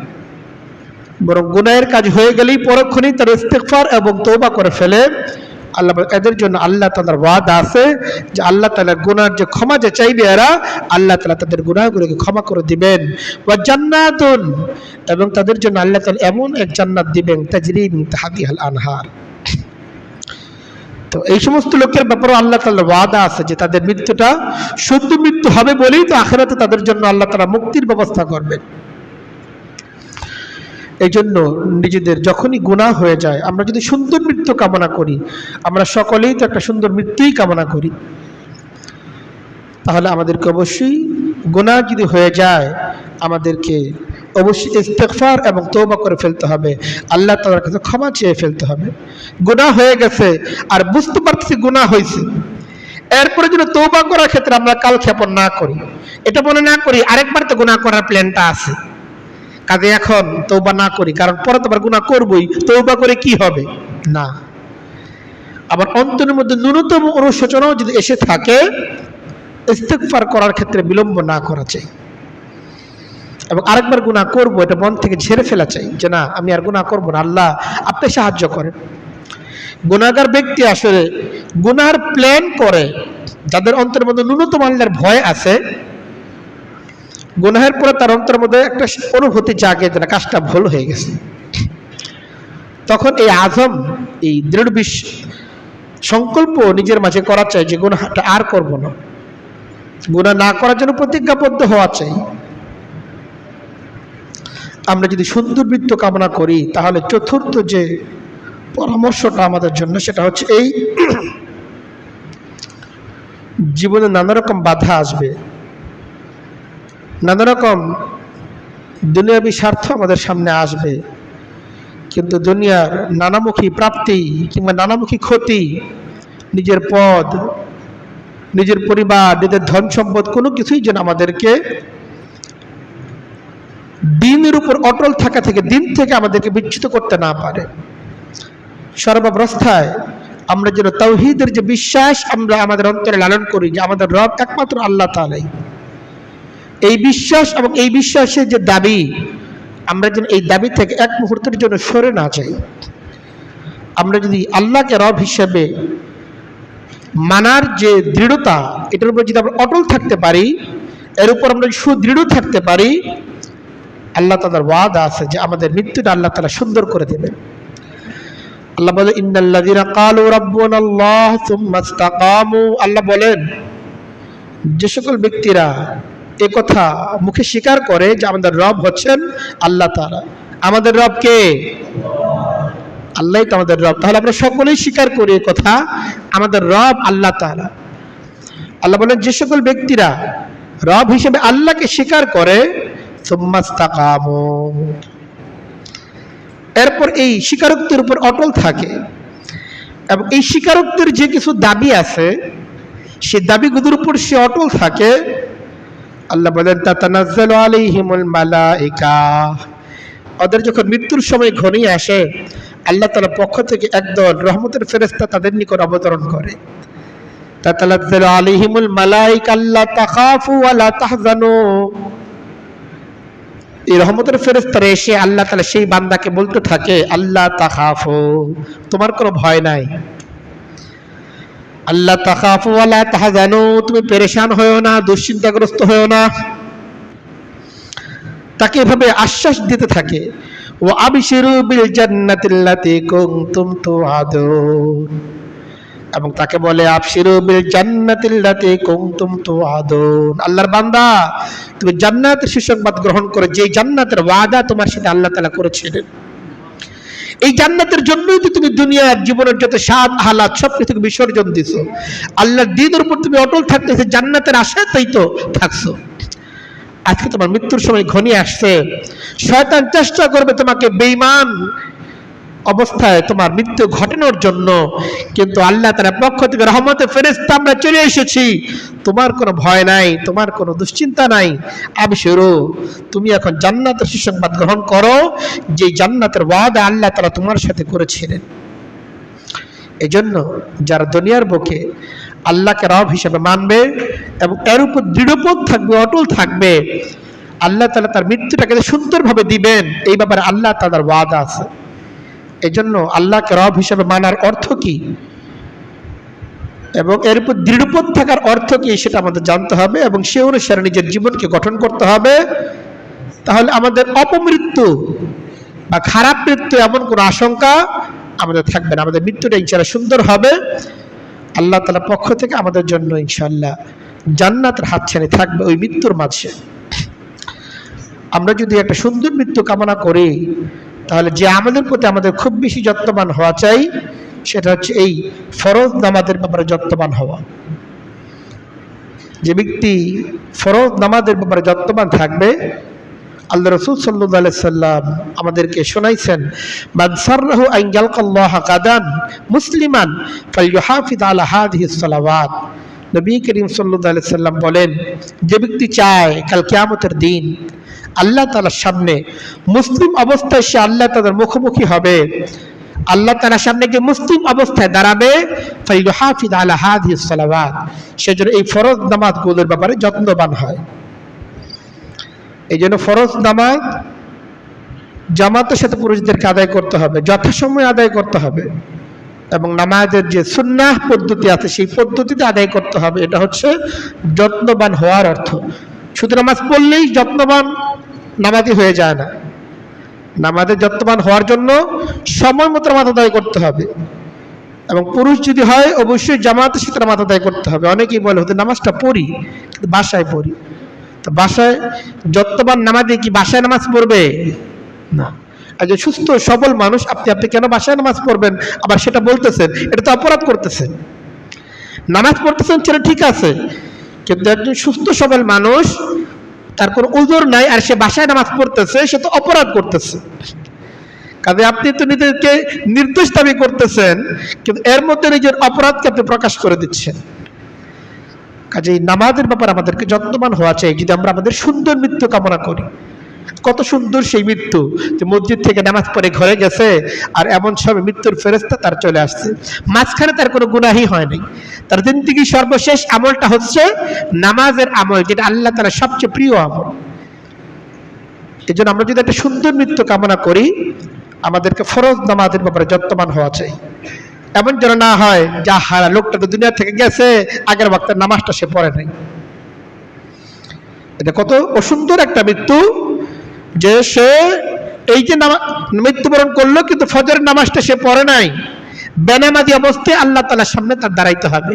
বরং গুনাহের কাজ হয়ে গেলেই পরক্ষণেই তারা ইস্তিগফার এবং তওবা করে ফেলে, আল্লাহ এদের জন্য আল্লাহ তাআলার ওয়াদা আছে যে আল্লাহ তাআলা গুনার যে ক্ষমা যে চাইবে এরা, আল্লাহ তাআলা তাদের গুনাহগুলোকে ক্ষমা করে দিবেন। ওয়া জান্নাতুন, এবং তাদের জন্য আল্লাহ তাআলা এমন এক জান্নাত দিবেন তাজরি মিন তাহতিহাল আনহার। তো এই সমস্ত লোকের ব্যাপারে আল্লাহ তাআলার ওয়াদা আছে যে তাদের মৃত্যুটা শুদ্ধ মৃত্যু হবে বলেই তো আখিরাতে তাদের জন্য আল্লাহ তাআলা মুক্তির ব্যবস্থা করবেন। এই জন্য নিজেদের যখনই গুনাহ হয়ে যায়, আমরা যদি সুন্দর মৃত্যু কামনা করি, আমরা সকলেই তো একটা সুন্দর মৃত্যুই কামনা করি, তাহলে আমাদেরকে অবশ্যই গুনাহ যদি হয়ে যায় আমাদেরকে অবশ্যই ইস্তেগফার এবং তওবা করে ফেলতে হবে, আল্লাহ তাআলার কাছে ক্ষমা চেয়ে ফেলতে হবে। গুনাহ হয়ে গেছে আর বুঝতে পারতেছি গুনাহ হয়েছে, এরপরে যেন তওবা করার ক্ষেত্রে আমরা কালক্ষেপণ না করি, এটা মনে না করি আরেকবার তো গুনাহ করার প্ল্যানটা আছে, কাজে এখন তওবা না করি, কারণ পরে তো আবার গুনাহ করবই, তওবা করে কি হবে না। আবার অন্তরের মধ্যে ন্যূনতম অনুশোচনাও যদি এসে থাকে, ইস্তেগফার করার ক্ষেত্রে বিলম্ব না করা চাই এবং আরেকবার গুনাহ করব এটা মন থেকে ঝেড়ে ফেলা চাই যে না, আমি আর গুনাহ করব না, আল্লাহ আপনি সাহায্য করেন। গুনাহগার ব্যক্তি আসলে গুনাহর প্ল্যান করে, যাদের অন্তরের মধ্যে ন্যূনতম আল্লাহর ভয় আছে, গুনাহের পরে তার অন্তরের মধ্যে একটা অনুভূতি জাগে যে না, কাজটা ভুল হয়ে গেছে, তখন এই আজম, এই দৃঢ় সংকল্প নিজের মাঝে করা চাই যে গুনাহটা আর করব না, গুনাহ না করার জন্য প্রতিজ্ঞাবদ্ধ হওয়া চাই। আমরা যদি সুন্দর মৃত্যু কামনা করি, তাহলে চতুর্থ যে পরামর্শটা আমাদের জন্য সেটা হচ্ছে এই, জীবনে নানা রকম বাধা আসবে, নানা রকম দুনিয়াবী স্বার্থ আমাদের সামনে আসবে, কিন্তু দুনিয়ার নানামুখী প্রাপ্তি কিংবা নানামুখী ক্ষতি, নিজের পদ, নিজের পরিবার, নিজের ধন সম্পদ, কোনো কিছুই যেন আমাদেরকে দিনের উপর অটল থাকা থেকে, দিন থেকে আমাদেরকে বিচ্যুত করতে না পারে। সর্বাবস্থায় আমরা যেন তাওহীদের যে বিশ্বাস আমরা আমাদের অন্তরে লালন করি যে আমাদের রব একমাত্র আল্লাহ তাআলাই, এই বিশ্বাস এবং এই বিশ্বাসের যে দাবি, আমরা যেন এই দাবি থেকে এক মুহূর্তের জন্য সরে না যাই। আমরা যদি আল্লাহকে রব হিসেবে মানার যে দৃঢ়তা, এটার উপর যদি আমরা অটল থাকতে পারি, এর উপর আমরা সুদৃঢ় থাকতে পারি, আল্লাহ তাআলার ওয়াদা আছে যে আমাদের মৃত্যুটা আল্লাহ তাআলা সুন্দর করে দেবেন। আল্লাহ বলে ইন্নাল্লাযীনা ক্বালু রাব্বুনাল্লাহ সুম্মা ইসতাকামু, আল্লাহ বলেন যে সকল ব্যক্তিরা এ কথা মুখে স্বীকার করে যে আমাদের রব হচ্ছেন আল্লাহ তাআলা। আমাদের রব কে? আল্লাহই তো আমাদের রব। তাহলে আমরা সকলেই স্বীকার করি এ কথা, আমাদের রব আল্লাহ তাআলা। আল্লাহ বলেন যে সকল ব্যক্তিরা রব হিসেবে আল্লাহকে স্বীকার করে, সুম্মা ইসতাকামু, এরপর এই স্বীকারোক্তির উপর অটল থাকে, এবং এই স্বীকারোক্তির যে কিছু দাবি আছে সেই দাবিগুলোর উপর সে অটল থাকে, আল্লাহ বলেন তাতানাজ্জালু আলাইহিমুল মালাইকা, ওদের যখন মৃত্যুর সময় ঘনিয়ে আসে, আল্লাহ তাআলার পক্ষ থেকে একদল রহমতের ফেরেশতা তাদের নিকট অবতরণ করে। তাতানাজ্জালু আলাইহিমুল মালাইকা আল্লা তাখাফু ওয়া লা তাহজানু, এই রহমতের ফেরেশতারা এসে আল্লাহ তাআলা সেই বান্দাকে বলতে থাকে আল্লাহ তাখাফু, তোমার কোনো ভয় নাই, আল্লাহ তাখাফু ওয়া লা তাহজানু, তুমি পেরেশান হয়ো না, দুশ্চিন্তাগ্রস্ত হয়ো না। তাকে এভাবে আশ্বাস দিতে থাকে, ওয়া আবশিরু বিল জান্নাতিল্লাতী কুনতুম তুআদুন, এবং তাকে বলে আবশিরু বিল জান্নাতিল্লাতী কুনতুম তুআদুন, আল্লাহর বান্দা তুমি জান্নাতের সুসংবাদ গ্রহণ করে, যে জান্নাতের ওয়াদা তোমার সাথে আল্লাহ তাআলা করেছিলেন। এই জান্নাতের জন্যই তো তুমি দুনিয়ার জীবনের যত স্বাদ আহ্লাদ সব কিছু বিসর্জন দিছো, আল্লাহর দ্বীনের উপর তুমি অটল থাকতেছো, জান্নাতের আশাতেই তো থাকছো। আজকে তোমার মৃত্যুর সময় ঘনিয়ে আসছে, শয়তান চেষ্টা করবে তোমাকে বেঈমান অবস্থায় তোমার মৃত্যু ঘটানোর জন্য, কিন্তু আল্লাহ তাআলার পক্ষ থেকে রহমতের ফেরেশতা আমরা চলে এসেছি, তোমার কোনো ভয় নাই, তোমার কোনো দুশ্চিন্তা নাই, আবশিরু, তুমি এখন জান্নাতের সুসংবাদ গ্রহণ করো, যে জান্নাতের ওয়াদা আল্লাহ তাআলা তোমার সাথে করেছিলেন। এজন্য যারা দুনিয়ার বুকে আল্লাহকে রব হিসেবে মানবে এবং এর উপর দৃঢ়পদ থাকবে, অটল থাকবে, আল্লাহ তাআলা তার মৃত্যুটাকে সুন্দরভাবে দিবেন, এই ব্যাপারে আল্লাহ তাআলার ওয়াদা আছে। এজন্য আল্লাহকে রব হিসেবে মানার অর্থ কি এবং এর উপর দৃঢ়পদ থাকার অর্থ কি সেটা আমাদের জানতে হবে এবং সে অনুসারে নিজের জীবনকে গঠন করতে হবে। তাহলে আমাদের অপমৃত্যু বা খারাপ মৃত্যু এমন কোনো আশঙ্কা আমাদের থাকবে না, আমাদের মৃত্যুটা ইনশাআল্লাহ সুন্দর হবে। আল্লাহ তাআলার পক্ষ থেকে আমাদের জন্য ইনশাআল্লাহ জান্নাতের হাতছানি থাকবে ওই মৃত্যুর মাঝে। আমরা যদি একটা সুন্দর মৃত্যু কামনা করি, তাহলে যে আমলের প্রতি আমাদের খুব বেশি যত্নবান হওয়া চাই সেটা হচ্ছে এই ফরজ নামাজের ব্যাপারে যত্নবান হওয়া। যে ব্যক্তি ফরজ নামাজের ব্যাপারে যত্নবান থাকবে, আল্লাহ রাসূল সাল্লাল্লাহু আলাইহি সাল্লাম আমাদেরকে শোনাইছেন, মান সাররাহু আন ইয়ালকাল্লাহ গাদান মুসলিমান ফালইউহাফিজ আলা হাযিহিস সালাওয়াত। নবী করিম সাল্লাল্লাহু আলাইহি সাল্লাম বলেন, যে ব্যক্তি চায় কাল কিয়ামতের দিন আল্লাহ তাআলার সামনে মুসলিম অবস্থায় সে আল্লাহ তাআলার মুখোমুখি হবে, আল্লাহ তাআলার সামনে গিয়ে মুসলিম অবস্থায় দাঁড়াবে, ফালইউহাফিজ আলা হাযিহিস সালাওয়াত, সেজন্য এই ফরজ নামাজগুলোর ব্যাপারে যত্নবান হয়। এই জন্য ফরজ নামাজ জামাতের সাথে পুরুষদেরকে আদায় করতে হবে, যথাসময়ে আদায় করতে হবে, এবং নামাজের যে সুন্নাহ পদ্ধতি আছে সেই পদ্ধতিতে আদায় করতে হবে। এটা হচ্ছে যত্নবান হওয়ার অর্থ। শুধু নামাজ পড়লেই যত্নবান নামাজি হয়ে যায় না। নামাজের যত্নবান হওয়ার জন্য সময় মতো নামাজ আদায় করতে হবে, এবং পুরুষ যদি হয় অবশ্যই জামাতের সাথে নামাজ আদায় করতে হবে। অনেকেই বলে হতে নামাজটা পড়ি কিন্তু বাসায় পড়ি, তো বাসায় যত্নবান নামাজি কি বাসায় নামাজ পড়বে না। একজন সুস্থ সবল মানুষ আপনি কেন বাসায় নামাজ পড়বেন আবার সেটা বলতেছেন, এটা তো অপরাধ করতেছেন। নামাজ পড়তেছেন সেটা ঠিক আছে, কিন্তু একজন সুস্থ সবল মানুষ তার কোনো উযর নাই আর সে বাসায় নামাজ পড়তেছে, সে তো অপরাধ করতেছে। কাজে আপনি তো নিজেকে নির্দোষ দাবি করতেছেন, কিন্তু এর মধ্যে নিজের অপরাধকে আপনি প্রকাশ করে দিচ্ছেন। কাজে নামাজের ব্যাপারে আমাদেরকে যত্নবান হওয়া চাই। যদি আমরা আমাদের সুন্দর মৃত্যু কামনা করি, কত সুন্দর সেই মৃত্যু যে মসজিদ থেকে নামাজ পড়ে ঘরে গেছে আর এমন সব মৃত্যুর ফেরেশতা তার চলে আসছে, মাঝখানে তার কোনো গুনাহই হয় নাই। তার জিন্দেগির সর্বশেষ আমলটা হচ্ছে নামাজের আমল, যেটা আল্লাহ তাআলার সবচেয়ে প্রিয় আমল। এই জন্য আমরা যদি একটা সুন্দর মৃত্যু কামনা করি, আমাদেরকে ফরজ নামাজের ব্যাপারে যত্নবান হওয়া চাই। এমন যেন না হয় যা হারা লোকটা তো দুনিয়া থেকে গেছে, আগের ওয়াক্তের নামাজটা সে পড়ে নাই। এটা কত অসুন্দর একটা মৃত্যু যে সে এই যে মৃত্যুবরণ করলো কিন্তু ফজরের নামাজটা সে পড়ে নাই, বেনামাজি অবস্থায় আল্লাহ তাআলার সামনে তার দাঁড়াইতে হবে।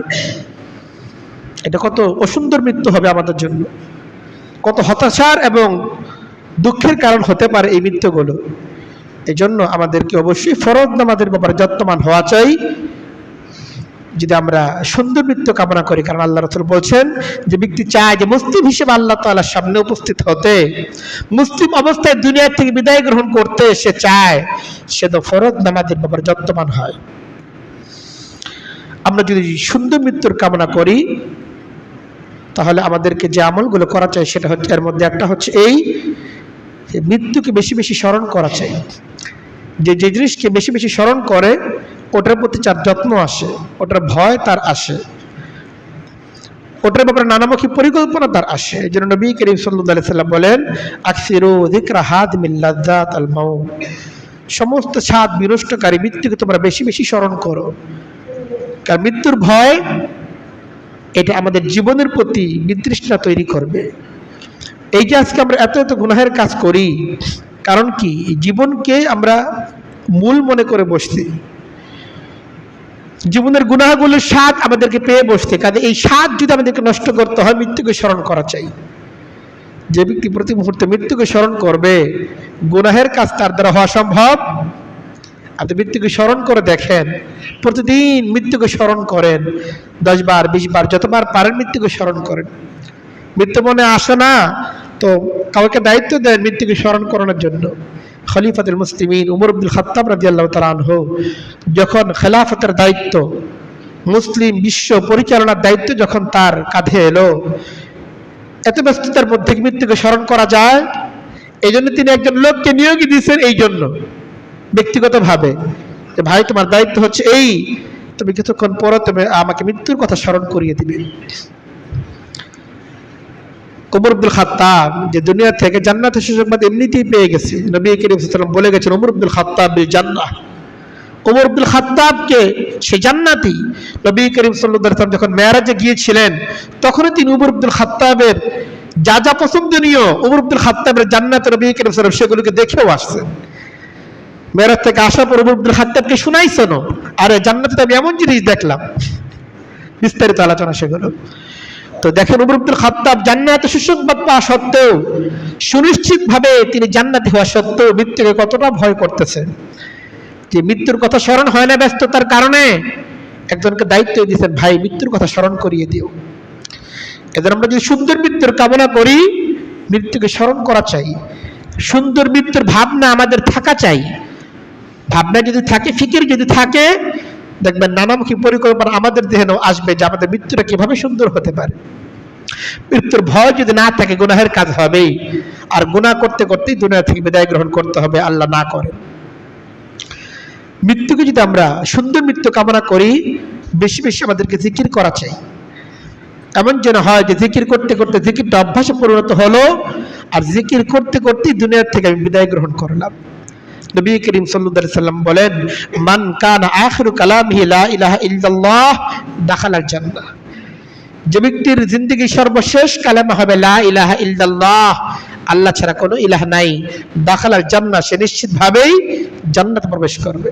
এটা কত অসুন্দর মৃত্যু হবে আমাদের জন্য, কত হতাশার এবং দুঃখের কারণ হতে পারে এই মৃত্যুগুলো। এই জন্য আমাদেরকে অবশ্যই ফরজ নামাজের ব্যাপারে যত্নবান হওয়া চাই যদি আমরা সুন্দর মৃত্যু কামনা করি। কারণ আল্লাহ রাসূল বলছেন, যে ব্যক্তি চায় যে মুসলিম হিসেবে আল্লাহ তাআলার সামনে উপস্থিত হতে, মুসলিম অবস্থায় দুনিয়া থেকে বিদায় গ্রহণ করতে সে চায়, সে তো ফরজ নামাজের ব্যাপারে যত্নবান হয়। আমরা যদি সুন্দর মৃত্যুর কামনা করি তাহলে আমাদেরকে যে আমলগুলো করা চাই সেটা হচ্ছে, এর মধ্যে একটা হচ্ছে এই মৃত্যুকে বেশি বেশি স্মরণ করা চাই। যে যে জিনিসকে বেশি বেশি স্মরণ করে ওটার প্রতি তার যত্ন আসে, ওটার ভয় তার আসে, ওটার ব্যাপারে নানামুখী পরিকল্পনা তার আসে। এই জন্য নবী করিম সাল্লাল্লাহু আলাইহি সাল্লাম বলেন, আকসিরু যিকরা হাদিমিল লাযযাত আল মাউত, সমস্ত স্বাদ বিনষ্টকারী মৃত্যুকে তোমরা বেশি বেশি স্মরণ করো। কারণ মৃত্যুর ভয় এটা আমাদের জীবনের প্রতি বিতৃষ্ণা তৈরি করবে। এই যে আজকে আমরা এত এত গুনাহের কাজ করি, কারণ কি জীবনকে আমরা মূল মনে করে বসছি, জীবনের গুনাহগুলোর স্বাদ আমাদেরকে পেয়ে বসতে। কাজে এই স্বাদ যদি আমাদেরকে নষ্ট করতে হয়, মৃত্যুকে স্মরণ করা চাই। যে ব্যক্তি প্রতি মুহূর্তে মৃত্যুকে স্মরণ করবে, গুনাহের কাজ তার দ্বারা হওয়া সম্ভব। আপনি মৃত্যুকে স্মরণ করে দেখেন, প্রতিদিন মৃত্যুকে স্মরণ করেন, 10 বার 20 বার যতবার পারেন মৃত্যুকে স্মরণ করেন। মৃত্যু মনে আসে না তো কাউকে দায়িত্ব দেন মৃত্যুকে স্মরণ করানোর জন্য। খলিফাতুল মুসলিমিন উমর ইবনুল খাত্তাব রাদিয়াল্লাহু তাআলা আনহু যখন খেলাফতের দায়িত্ব, মুসলিম বিশ্ব পরিচালনার দায়িত্ব যখন তার কাঁধে এলো, এত ব্যস্ততার মধ্যে মৃত্যুকে স্মরণ করা যায়, এই জন্য তিনি একজন লোককে নিয়োগই দিয়েছেন এই জন্য, ব্যক্তিগতভাবে, যে ভাই তোমার দায়িত্ব হচ্ছে এই, তুমি কিছুক্ষণ পরে তুমি আমাকে মৃত্যুর কথা স্মরণ করিয়ে দিবে। উমর ইবনুল খাত্তাব যে দুনিয়া থেকে জান্নাতের সুসংবাদ এমনিতেই পেয়ে গেছে, নবী করিম সাল্লাল্লাহু আলাইহি ওয়াসাল্লাম বলে গেছেন, উমর ইবনুল খাত্তাব বিল জান্নাহ, উমর ইবনুল খাত্তাবকে সে জান্নাতি। নবী করিম সাল্লাল্লাহু আলাইহি ওয়াসাল্লাম যখন মেরাজে গিয়েছিলেন তখনই তিনি উমর ইবনুল খাত্তাবের যা যা পছন্দনীয় উমর ইবনুল খাত্তাবের জান্নাতে নবী করিম সাল্লাল্লাহু আলাইহি ওয়াসাল্লাম সেগুলোকে দেখেও আসছেন। মেরাজ থেকে আসার পর উমর ইবনুল খাত্তাবকে শুনাইছেন, আরে জান্নাতে আমি এমন জিনিস দেখলাম, বিস্তারিত আলোচনা সেগুলো। তো দেখেন উমর ইবনুল খাত্তাব জান্নাতে সুসংবাদ পাওয়া সত্ত্বেও, সুনিশ্চিতভাবে তিনি জান্নাতি হওয়া সত্ত্বেও মৃত্যুকে কতটা ভয় করতেছেন, যে মৃত্যুর কথা স্মরণ হয় না ব্যস্ততার কারণে। একজনকে দায়িত্ব দিয়েছেন, ভাই মৃত্যুর কথা স্মরণ করিয়ে দিও। এদের আমরা যদি সুন্দর মৃত্যুর কামনা করি, মৃত্যুকে স্মরণ করা চাই, সুন্দর মৃত্যুর ভাবনা আমাদের থাকা চাই। ভাবনা যদি থাকে, ফিকির যদি থাকে, দেখবেন নানামুখী পরিকল্পনা আমাদের দেহেও আসবে যে আমাদের মৃত্যুটা কিভাবে সুন্দর হতে পারে। মৃত্যুর ভয় যদি না থাকে, গুনাহের কাজ হবেই, আর গুনাহ করতে করতেই দুনিয়া থেকে বিদায় গ্রহণ করতে হবে, আল্লাহ না করেন। মৃত্যুকে যদি আমরা সুন্দর মৃত্যু কামনা করি, বেশি বেশি আমাদেরকে জিকির করা চাই। এমন যেন হয় যে জিকির করতে করতে জিকিরটা অভ্যাসে পরিণত হলো, আর জিকির করতে করতেই দুনিয়ার থেকে আমি বিদায় গ্রহণ করলাম। নবী করিম সাল্লাল্লাহু আলাইহি সাল্লাম বলেন, মান কানা আখিরু কালামিহি লা ইলাহা ইল্লাল্লাহ দাখালাল জান্নাহ। যে ব্যক্তির জিন্দেগির সর্বশেষ কালেমা হবে লা ইলাহা ইল্লাল্লাহ, আল্লাহ ছাড়া কোনো ইলাহ নাই, দাখালাল জান্নাহ, সে নিশ্চিতভাবেই জান্নাতে প্রবেশ করবে।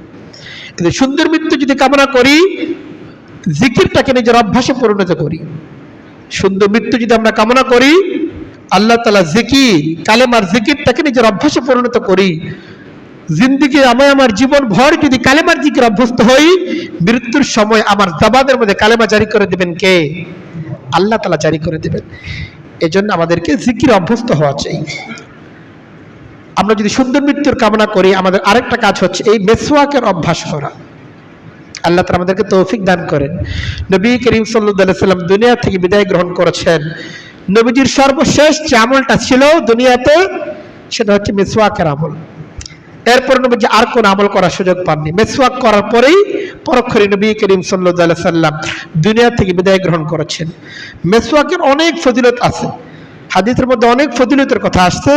কিন্তু সুন্দর মৃত্যু যদি কামনা করি, জিকিরটাকে নিজের অভ্যাসে পরিণত করি। সুন্দর মৃত্যু যদি আমরা কামনা করি, আল্লাহ তাআলা জিকির, কালেমার জিকিরটাকে নিজের অভ্যাসে পরিণত করি। জিন্দেগি আমার জীবন ভর যদি কালেমার জিকির অভ্যস্ত হই, মৃত্যুর সময় আমার জবানের মধ্যে কালেমা জারি করে দিবেন কে? আল্লাহ তাআলা জারি করে দিবেন। এজন্য আমাদেরকে জিকির অভ্যস্ত হওয়া চাই। আমরা যদি সুন্দর মৃত্যুর কামনা করি, আমাদের আরেকটা কাজ হচ্ছে এই মেসওয়াকের অভ্যাস করা। আল্লাহ তাআলা আমাদেরকে তৌফিক দান করেন। নবী করিম সাল্লাল্লাহু আলাইহি সাল্লাম দুনিয়া থেকে বিদায় গ্রহণ করেছেন। নবীজির সর্বশেষ যে আমলটা ছিল দুনিয়াতে, সেটা হচ্ছে মেসওয়াকের আমল। এরপর নবীজি আর কোন আমল করার সুযোগ পাননি। মেসওয়াক করার পরেই পরক্ষণে নবী করিম সাল্লাল্লাহু আলাইহি সাল্লাম দুনিয়া থেকে বিদায় গ্রহণ করেছেন। মেসওয়াকের অনেক ফজিলত আছে, হাদিসের মধ্যে অনেক ফজিলতের কথা আসছে।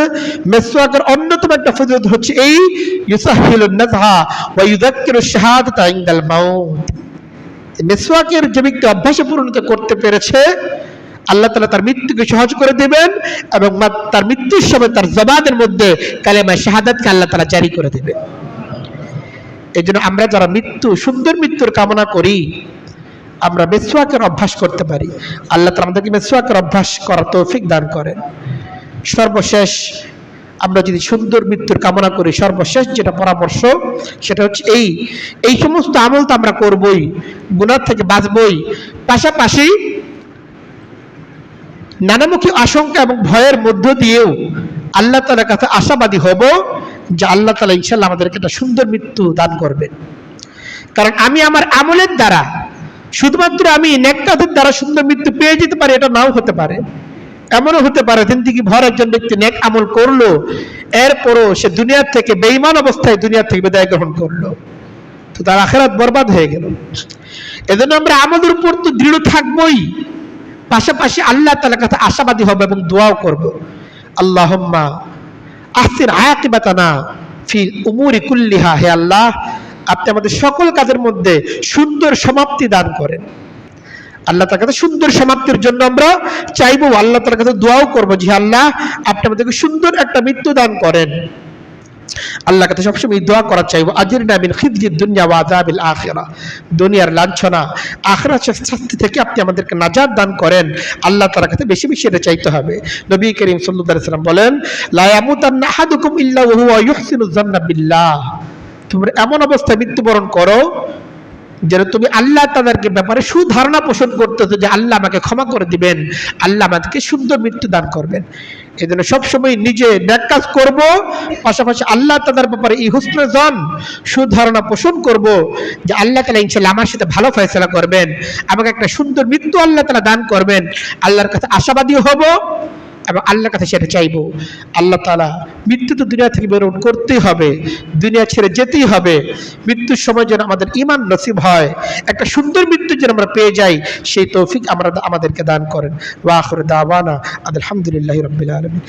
মেসওয়াকের অন্যতম একটা ফজিলত হচ্ছে এই, ইউসাহিলুন নাজহা ওয়া ইউযাক্কিরুশ শাহাদাতা ইনদাল মাউত। মেসওয়াকের যে ব্যক্তি অভ্যাসে পরিণত করতে পেরেছে, আল্লাহ তাআলা তার মৃত্যুকে সহজ করে দেবেন, এবং তার মৃত্যুর সময় তার জবানের মধ্যে কালেমা শাহাদাতকে আল্লাহ তাআলা জারি করে দেবেন। এই জন্য আমরা যারা সুন্দর মৃত্যুর কামনা করি, আমরা মেসওয়াকের অভ্যাস করতে পারি। আল্লাহ তাআলা আমাদেরকে মেসওয়াকের অভ্যাস করার তৌফিক দান করেন। সর্বশেষ আমরা যদি সুন্দর মৃত্যুর কামনা করি, সর্বশেষ যেটা পরামর্শ, সেটা হচ্ছে এই সমস্ত আমল তো আমরা করবই, গুনাহ থেকে বাঁচবই, পাশাপাশি নানামুখী আশঙ্কা এবং ভয়ের মধ্য দিয়েও আল্লাহ তাআলার কাছে আশাবাদী হব যে আল্লাহ তাআলা ইনশাআল্লাহ আমাদেরকে একটা সুন্দর মৃত্যু দান করবেন। কারণ আমি আমার আমলের দ্বারা, শুধুমাত্র আমি নেক কাজের দ্বারা সুন্দর মৃত্যু পেয়ে যেতে পারি, এটা নাও হতে পারে। এমনও হতে পারে জিন্দেগি ভর একজন ব্যক্তি নেক আমল করলো, এরপরও সে দুনিয়ার থেকে বেঈমান অবস্থায় দুনিয়া থেকে বিদায় গ্রহণ করলো, তো তার আখিরাত বরবাদ হয়ে গেল। এজন্য আমরা আমাদের উপর তো দৃঢ় থাকবই, পাশাপাশি আল্লাহ তাআলার কাছে আশাবাদী হবে এবং দোয়াও করব। আল্লাহুম্মা আহসিন আকিবাতানা ফিল উমুরি কুল্লিহা, হে আল্লাহ আপনি আমাদের সকল কাজের মধ্যে সুন্দর সমাপ্তি দান করেন। আল্লাহ তাআলার কাছে সুন্দর সমাপ্তির জন্য আমরা চাইবো, আল্লাহ তাআলার কাছে দোয়াও করব যে আল্লাহ আপনি আমাদেরকে সুন্দর একটা মৃত্যু দান করেন। আল্লাহর কাছে সবসময় দোয়া করা চাইবো, আজিরনা মিন খিজিদ দুনিয়া ওয়া আযাবিল আখিরা, দুনিয়ার লাঞ্ছনা, আখিরাতের শাস্তি থেকে আপনি আমাদেরকে নাজাত দান করেন। আল্লাহ তাআলার কাছে বেশি বেশি এটা চাইতে হবে। নবী করিম সাল্লাল্লাহু আলাইহি সাল্লাম বলেন, লা ইয়ামুতান্না আহাদুকুম ইল্লা ওয়া হুয়া ইউহসিনু যান্না বিল্লাহ, তোমরা এমন অবস্থায় মৃত্যুবরণ করো যেন তুমি আল্লাহ তাআলার ব্যাপারে সুধারণা পোষণ করতেছো যে আল্লাহ আমাকে ক্ষমা করে দিবেন, আল্লাহ আমাদেরকে সুন্দর মৃত্যু দান করবেন। এই জন্য সবসময় নিজে নেক কাজ করবো, পাশাপাশি আল্লাহ তাআলার ব্যাপারে এই হুসনে জন, সুধারণা পোষণ করব যে আল্লাহ তাআলা ইনশাআল্লাহ আমার সাথে ভালো ফয়সালা করবেন, আমাকে একটা সুন্দর মৃত্যু আল্লাহ তাআলা দান করবেন। আল্লাহর কাছে আশাবাদী হব এবং আল্লাহর কাছে সেটা চাইবো। আল্লাহ তাআলা মৃত্যু তো দুনিয়া থেকে বের করতেই হবে, দুনিয়া ছেড়ে যেতেই হবে। মৃত্যুর সময় যেন আমাদের ঈমান নসিব হয়, একটা সুন্দর মৃত্যু যেন আমরা পেয়ে যাই, সেই তৌফিক আমাদেরকে দান করেন। ওয়া আখিরু দাওয়ানা আলহামদুলিল্লাহি রাব্বিল আলামিন।